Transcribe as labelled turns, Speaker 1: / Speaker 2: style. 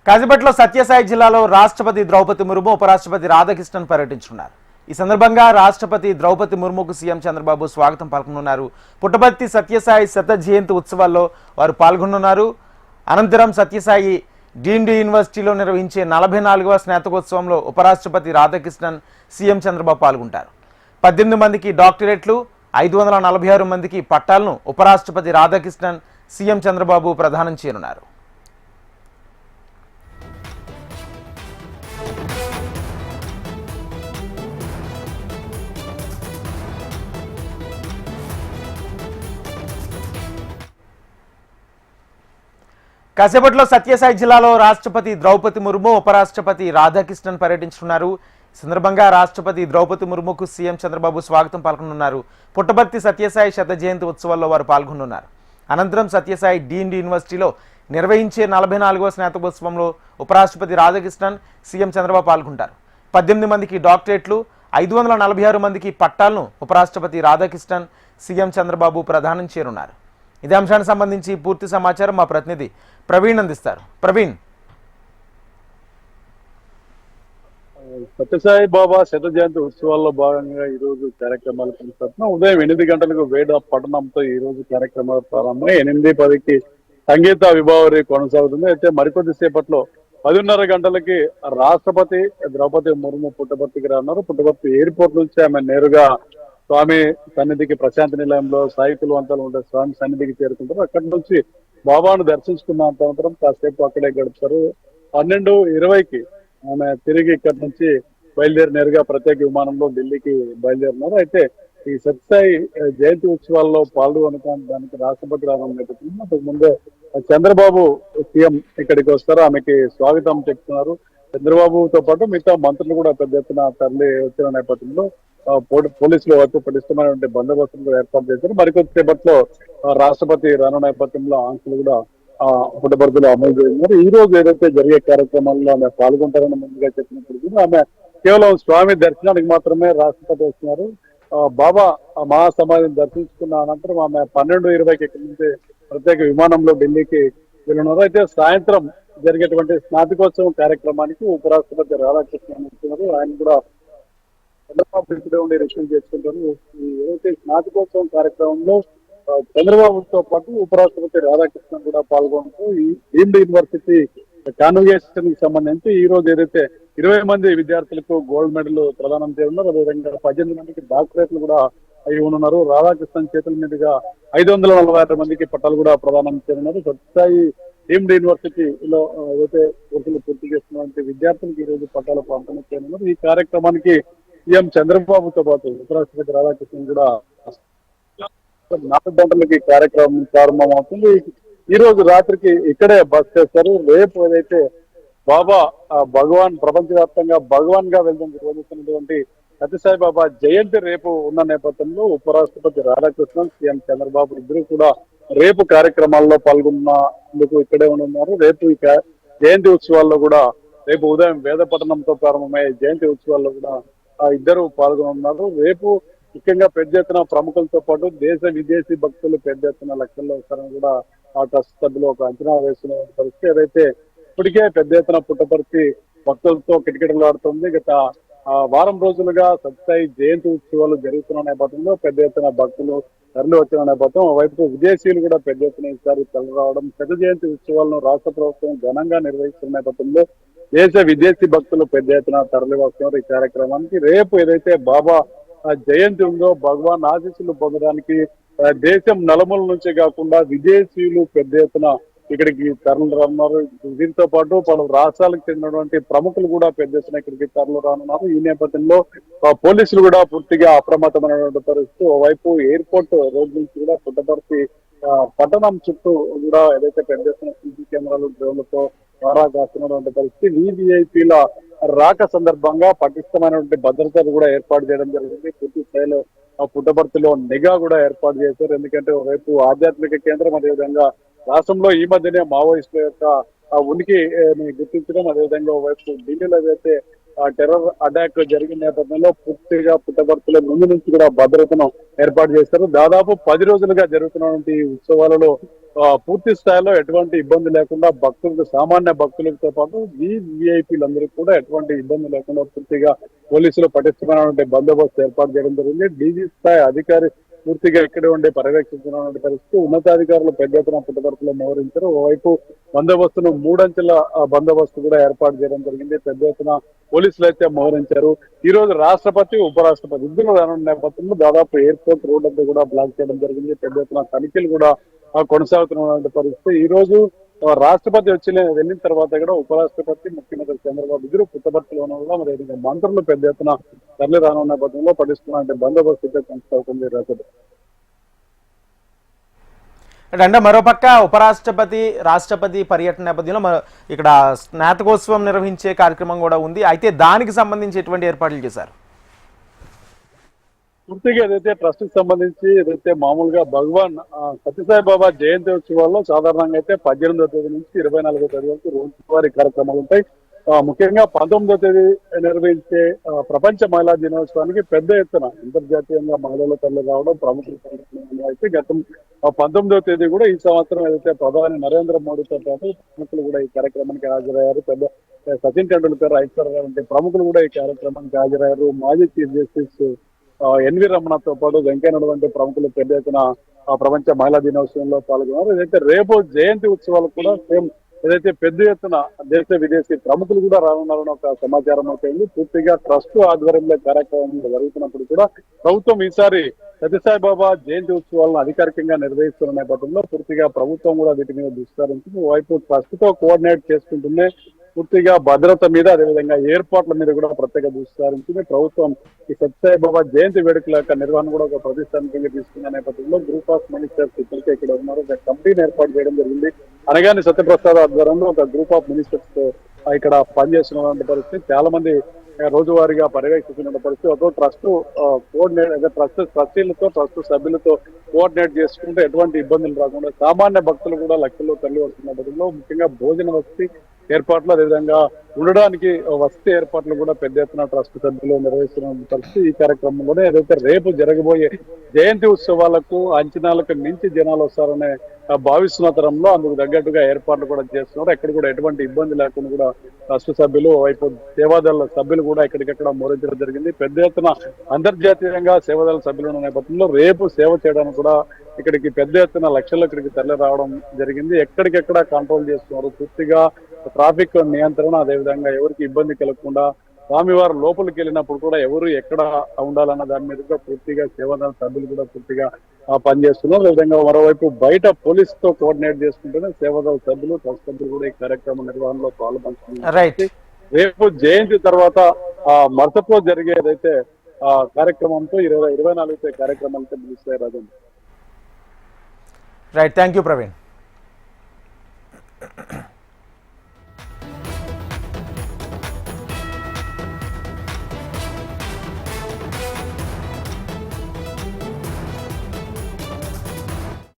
Speaker 1: కాజీపేటలో సత్యసాయి జిల్లాలో రాష్ట్రపతి ద్రౌపది ముర్ము ఉపరాష్ట్రపతి రాధాకృష్ణన్ పర్యటించనున్నారు. ఈ సందర్భంగా రాష్ట్రపతి ద్రౌపది ముర్ముకు సీఎం చంద్రబాబు స్వాగతం పలకనున్నారు. పుట్టపర్తి సత్యసాయి శత జయంతి ఉత్సవాల్లో వారు పాల్గొనున్నారు. అనంతరం సత్యసాయి డీమ్డ్ యూనివర్సిటీలో నిర్వహించే 44వ స్నాతకోత్సవంలో ఉపరాష్ట్రపతి రాధాకృష్ణన్ సీఎం చంద్రబాబు పాల్గొంటారు. 18 మందికి డాక్టరేట్లు, 546 మందికి పట్టాలను ఉపరాష్ట్రపతి రాధాకృష్ణన్ సీఎం చంద్రబాబు ప్రదానం చేయనున్నారు. కాసేపట్లో సత్యసాయి జిల్లాలో రాష్ట్రపతి ద్రౌపది ముర్ము ఉపరాష్ట్రపతి రాధాకృష్ణన్ పర్యటించనున్నారు. ఈ సందర్భంగా రాష్ట్రపతి ద్రౌపది ముర్ముకు సీఎం చంద్రబాబు స్వాగతం పలకనున్నారు. పుట్టపర్తి సత్యసాయి శత జయంతి ఉత్సవాల్లో వారు పాల్గొనున్నారు. అనంతరం సత్యసాయి డీమ్డ్ యూనివర్సిటీలో నిర్వహించే 44వ స్నాతకోత్సవంలో ఉపరాష్ట్రపతి రాధాకృష్ణన్ సీఎం చంద్రబాబు పాల్గొంటారు. 18 మందికి డాక్టరేట్లు, 546 మందికి పట్టాలను ఉపరాష్ట్రపతి రాధాకృష్ణన్ సీఎం చంద్రబాబు ప్రదానం చేయనున్నారు. ఇదే అంశానికి సంబంధించి పూర్తి సమాచారం మా ప్రతినిధి ప్రవీణ్ అందిస్తారు. ప్రవీణ్,
Speaker 2: సత్యసాయి బాబా శత జయంతి ఉత్సవాల్లో భాగంగా ఈ రోజు కార్యక్రమాలు కొనసాగుతున్నాయి. ఉదయం 8 గంటలకు వేద పట్టణంతో ఈ రోజు కార్యక్రమాలు ప్రారంభమై 8:10కి సంగీత విభావరి కొనసాగుతుంది. అయితే మరికొద్ది సేపట్లో 10:30 గంటలకి రాష్ట్రపతి ద్రౌపది ముర్ము పుట్టపర్తికి రానున్నారు. పుట్టపర్తి ఎయిర్పోర్ట్ నుంచి ఆమె నేరుగా స్వామి సన్నిధికి ప్రశాంతి నిలయంలో సాయికులు వంతలు ఉండే స్వామి సన్నిధికి చేరుకుంటారు. అక్కడి నుంచి బాబాను దర్శించుకున్న అనంతరం కాసేపు అక్కడే గడుపుతారు. 12:20కి ఆమె తిరిగి ఇక్కడి నుంచి బయలుదేరి నేరుగా ప్రత్యేక విమానంలో ఢిల్లీకి బయలుదేరినారు. అయితే ఈ సత్యసాయి జయంతి ఉత్సవాల్లో పాల్గొనడానికి రాష్ట్రపతి రావడం నేపథ్యంలో అంతకు ముందే చంద్రబాబు సీఎం ఇక్కడికి వస్తారు. ఆమెకి స్వాగతం చెప్తున్నారు. చంద్రబాబుతో పాటు మిగతా మంత్రులు కూడా పెద్ద ఎత్తున తరలి వచ్చిన నేపథ్యంలో పోలీసులు వరకు పటిష్టమైనటువంటి బందోబస్తులు ఏర్పాటు చేశారు. మరికొద్ది సేపట్లో రాష్ట్రపతి రాను నేపథ్యంలో ఆంక్షలు కూడా పుట్టపర్తిలో అమలు చేస్తున్నారు. ఈ రోజు ఏదైతే జరిగే కార్యక్రమాల్లో ఆమె పాల్గొంటారని ముందుగా చెప్పినప్పుడు ఆమె కేవలం స్వామి దర్శనానికి మాత్రమే రాష్ట్రపతి వస్తున్నారు. బాబా మహాసమాధిని దర్శించుకున్న అనంతరం ఆమె 12:20కి ఇక్కడి నుంచి ప్రత్యేక విమానంలో ఢిల్లీకి వెళ్ళున్నారు. అయితే సాయంత్రం జరిగేటువంటి స్నాతకోత్సవం కార్యక్రమానికి ఉపరాష్ట్రపతి రాధాకృష్ణన్ వస్తున్నారు. ఆయన కూడా చంద్రబాబు ఇక్కడే ఉండి రిసీవ్ చేసుకుంటారు. ఏదైతే స్నాతకోత్సవం కార్యక్రమంలో చంద్రబాబుతో పాటు ఉపరాష్ట్రపతి రాధాకృష్ణన్ కూడా పాల్గొంటూ ఈ డీమ్డ్ యూనివర్సిటీ కాన్వకేషన్ కి సంబంధించి ఈ రోజు ఏదైతే 20 మంది విద్యార్థులకు గోల్డ్ మెడల్ ప్రదానం చేయనున్నారు. అదేవిధంగా 18 మందికి డాక్టరేట్లు కూడా అయి ఉన్నారు. రాధాకృష్ణన్ చేతుల మీదుగా 546 మందికి పట్టాలు కూడా ప్రదానం చేయనున్నారు. సత్యసాయి డీమ్డ్ యూనివర్సిటీలో ఏదైతే కోర్సులు పూర్తి చేస్తున్నటువంటి విద్యార్థులకు ఈ రోజు పట్టాలు పంపిణీ చేయనున్నారు. ఈ కార్యక్రమానికి సీఎం చంద్రబాబుతో పాటు ఉపరాష్ట్రపతి రాధాకృష్ణన్ కూడా 4 గంటలకి కార్యక్రమం ప్రారంభమవుతుంది. ఈ రోజు రాత్రికి ఇక్కడే బస్ చేస్తారు. రేపు ఏదైతే బాబా భగవాన్ ప్రపంచవ్యాప్తంగా భగవాన్ గా వెళ్తున్నటువంటి సత్యసాయి బాబా జయంతి రేపు ఉన్న నేపథ్యంలో ఉపరాష్ట్రపతి రాధాకృష్ణన్ సీఎం చంద్రబాబు ఇద్దరు కూడా రేపు కార్యక్రమాల్లో పాల్గొన్నందుకు ఇక్కడే ఉన్నారు. రేపు ఈ జయంతి ఉత్సవాల్లో కూడా రేపు ఉదయం వేద పఠనంతో ప్రారంభమయ్యే జయంతి ఉత్సవాల్లో కూడా ఇద్దరు పాల్గొనున్నారు. రేపు ముఖ్యంగా పెద్ద ఎత్తున ప్రముఖులతో పాటు దేశ విదేశీ భక్తులు పెద్ద ఎత్తున లక్షల్లో వస్తారని కూడా ఆ ట్రస్ట్ సభ్యులు ఒక అంచనా వేస్తున్న పరిస్థితి. ఏదైతే ఇప్పటికే పెద్ద ఎత్తున పుట్టపర్తి భక్తులతో కిటకిటలాడుతుంది. గత వారం రోజులుగా సత్యసాయి జయంతి ఉత్సవాలు జరుగుతున్న నేపథ్యంలో పెద్ద ఎత్తున భక్తులు తరలి వచ్చిన నేపథ్యం. ఓవైపు విదేశీయులు కూడా పెద్ద ఎత్తున ఈసారి తరలి రావడం, శత జయంతి ఉత్సవాలను రాష్ట్ర ప్రభుత్వం ఘనంగా నిర్వహిస్తున్న నేపథ్యంలో దేశ విదేశీ భక్తులు పెద్ద ఎత్తున తరలి వస్తున్నారు ఈ కార్యక్రమానికి. రేపు ఏదైతే బాబా జయంతి ఉందో భగవాన్ ఆశీస్సులు పొందడానికి దేశం నలుమూల నుంచే కాకుండా విదేశీయులు పెద్ద ఎత్తున ఇక్కడికి తరలి రానున్నారు. దీంతో పాటు పలు రాష్ట్రాలకు చెందినటువంటి ప్రముఖులు కూడా పెద్ద ఎత్తున ఇక్కడికి తరలి రానున్నారు. ఈ నేపథ్యంలో పోలీసులు కూడా పూర్తిగా అప్రమత్తమైనటువంటి పరిస్థితి. ఓవైపు ఎయిర్పోర్ట్ రోడ్ నుంచి కూడా పుట్టపర్తి పట్టణం చుట్టూ కూడా ఏదైతే పెద్ద ఎత్తున సీసీ కెమెరాలు డ్రోన్లతో ద్వారా కాస్తున్నటువంటి పరిస్థితి. వీవీఐపీల రాక సందర్భంగా పటిష్టమైనటువంటి భద్రతలు కూడా ఏర్పాటు చేయడం జరిగింది. పూర్తి స్థాయిలో పుట్టపర్తిలో నిఘా కూడా ఏర్పాటు చేశారు. ఎందుకంటే ఒకవైపు ఆధ్యాత్మిక కేంద్రం, అదేవిధంగా రాష్ట్రంలో ఈ మధ్యనే మావోయిస్టుల యొక్క ఉనికిని గుర్తించడం, అదేవిధంగా ఒకవైపు ఢిల్లీలో ఏదైతే టెర్రర్ అటాక్ జరిగిన నేపథ్యంలో పూర్తిగా పుట్టపర్తిలో ముందు నుంచి కూడా భద్రతను ఏర్పాటు చేశారు. దాదాపు 10 రోజులుగా జరుగుతున్నటువంటి ఉత్సవాలలో పూర్తి స్థాయిలో ఎటువంటి ఇబ్బంది లేకుండా భక్తులకు, సామాన్య భక్తులతో పాటు విఐపీలందరికీ కూడా ఎటువంటి ఇబ్బంది లేకుండా పూర్తిగా పోలీసులు పటిష్టమైనటువంటి బందోబస్తు ఏర్పాటు చేయడం జరిగింది. డీజీ స్థాయి అధికారి పూర్తిగా ఇక్కడే ఉండే పర్యవేక్షించిన పరిస్థితి. ఉన్నతాధికారులు పెద్ద ఎత్తున పుట్టపర్తిలో మోహరించారు. ఓవైపు బందోబస్తును మూడంచెల బందోబస్తు కూడా ఏర్పాటు చేయడం జరిగింది. పెద్ద ఎత్తున పోలీసులు అయితే మోహరించారు. ఈ రోజు రాష్ట్రపతి, ఉపరాష్ట్రపతి ఇద్దరు రానున్న నేపథ్యంలో దాదాపు ఎయిర్పోర్ట్ రోడ్ అంతా కూడా బ్లాక్ చేయడం జరిగింది. పెద్ద ఎత్తున తనిఖీలు కూడా కొనసాగుతున్న పరిస్థితి. ఈ రోజు రాష్ట్రపతి వెళ్ళిన తర్వాత కూడా ఉపరాష్ట్రపతి, ముఖ్యమంత్రి చంద్రబాబు ఇద్దరు పుట్టపర్తిలో ఉన్న మరి మంత్రులు పెద్ద ఎత్తున తరలి రానున్న నేపథ్యంలో పటిస్తున్న బందోబస్తు అయితే కొనసాగుతుంది.
Speaker 1: అంటే మరోపక్క ఉపరాష్ట్రపతి, రాష్ట్రపతి పర్యటన నేపథ్యంలో ఇక్కడ స్నాతకోత్సవం నిర్వహించే కార్యక్రమం కూడా ఉంది. అయితే దానికి సంబంధించి ఎటువంటి ఏర్పాట్లు చేశారు?
Speaker 2: పూర్తిగా ఏదైతే ట్రస్ట్ కి సంబంధించి ఏదైతే మామూలుగా భగవాన్ సత్యసాయి బాబా జయంతి ఉత్సవాల్లో సాధారణంగా అయితే 18వ తేదీ నుంచి 24వ తేదీ వరకు రోజువారీ కార్యక్రమాలు ఉంటాయి. ముఖ్యంగా 19వ తేదీ నిర్వహించే ప్రపంచ మహిళా దినోత్సవానికి పెద్ద ఎత్తున అంతర్జాతీయంగా మహిళలు తల్లి రావడం ప్రముఖులు అయితే గతం 19వ తేదీ కూడా ఈ సంవత్సరం ఏదైతే ప్రధాని నరేంద్ర మోడీతో పాటు ప్రముఖులు కూడా ఈ కార్యక్రమానికి హాజరయ్యారు. పెద్ద సచిన్ టెండూల్కర్, ఐశ్వర్య వంటి ప్రముఖులు కూడా ఈ కార్యక్రమానికి హాజరయ్యారు. మాజీ చీఫ్ జస్టిస్ ఎన్వి రమణతో పాటు వెంకయ్యనాయుడు వంటి ప్రముఖులు పెద్ద ఎత్తున ప్రపంచ మహిళా దినోత్సవంలో పాల్గొన్నారు. ఏదైతే రేపు జయంతి ఉత్సవాలు కూడా సేమ్ ఏదైతే పెద్ద ఎత్తున దేశ విదేశీ ప్రముఖులు కూడా రానున్నారని ఒక సమాచారం అవుతుంది. పూర్తిగా ట్రస్ట్ ఆధ్వర్యంలో కార్యక్రమం జరుగుతున్నప్పుడు కూడా ప్రభుత్వం ఈసారి సత్యసాయి బాబా జయంతి ఉత్సవాలను అధికారికంగా నిర్వహిస్తున్న నేపథ్యంలో పూర్తిగా ప్రభుత్వం కూడా వీటి మీద దృష్టి సారించింది. వైపు ట్రస్ట్ తో కోఆర్డినేట్ చేసుకుంటూనే పూర్తిగా భద్రత మీద, అదేవిధంగా ఏర్పాట్ల మీద కూడా ప్రత్యేక దృష్టి సారించింది. ప్రభుత్వం ఈ సత్యసాయి బాబా జయంతి వేడుకల యొక్క నిర్వహణ కూడా ఒక ప్రతిష్టాత్మకంగా తీసుకున్న నేపథ్యంలో గ్రూప్ ఆఫ్ మినిస్టర్స్ ఇప్పటికే ఇక్కడ ఉన్నారు. ఒక కమిటీని ఏర్పాటు చేయడం జరిగింది. అనగానే సత్యప్రసాద్ ఆధ్వర్యంలో ఒక గ్రూప్ ఆఫ్ మినిస్టర్స్ ఇక్కడ పనిచేస్తున్న పరిస్థితి. చాలా మంది రోజువారీగా పర్యవేక్షిస్తున్న పరిస్థితి. ఒక ట్రస్ట్ కోఆర్డినేట్, ట్రస్టీలతో, ట్రస్ట్ సభ్యులతో కోఆర్డినేట్ చేసుకుంటే ఎటువంటి ఇబ్బందులు రాకుండా సామాన్య భక్తులు కూడా లక్షల్లో తరలి వస్తున్న నేపథ్యంలో ముఖ్యంగా భోజన వసతి ఏర్పాట్లు, అదేవిధంగా ఉండడానికి వసతి ఏర్పాట్లు కూడా పెద్ద ఎత్తున ట్రస్ట్ సభ్యులు నిర్వహిస్తున్న పరిస్థితి. ఈ కార్యక్రమంలోనే ఏదైతే రేపు జరగబోయే జయంతి ఉత్సవాలకు అంచనాలకు మించి జనాలు వస్తారనే భావిస్తున్న తరంలో అందుకు తగ్గట్టుగా ఏర్పాట్లు కూడా చేస్తున్నారు. ఎక్కడ కూడా ఎటువంటి ఇబ్బంది లేకుండా కూడా ట్రస్ట్ సభ్యులు, వైపు సేవాదళ సభ్యులు కూడా ఇక్కడికక్కడ మోరించడం జరిగింది. పెద్ద ఎత్తున అంతర్జాతీయంగా సేవాదళ సభ్యులు ఉన్న నేపథ్యంలో రేపు సేవ చేయడానికి కూడా ఇక్కడికి పెద్ద ఎత్తున లక్షల్లో ఇక్కడికి తరలి రావడం జరిగింది. ఎక్కడికెక్కడ కంట్రోల్ చేస్తున్నారు. పూర్తిగా ట్రాఫిక్ నియంత్రణ, అదేవిధంగా ఎవరికి ఇబ్బంది కలగకుండా స్వామివారు లోపలికి వెళ్ళినప్పుడు కూడా ఎవరు ఎక్కడ ఉండాలన్న దాని మీద కూడా పూర్తిగా సేవాదళ సభ్యులు కూడా పూర్తిగా పనిచేస్తున్నారు. అదేవిధంగా మరోవైపు బయట పోలీసుతో కోఆర్డినేట్ చేసుకుంటూనే సేవాదళ సభ్యులు, ట్రస్ట్ సభ్యులు కూడా ఈ కార్యక్రమ నిర్వహణలో పాల్పంచుకున్నారు. రేపు జయంతి తర్వాత మరుసటి రోజు జరిగే ఏదైతే కార్యక్రమంతో 24 కార్యక్రమాలతో ముగిస్తాయి. Rajendra.
Speaker 1: Right, thank you Praveen.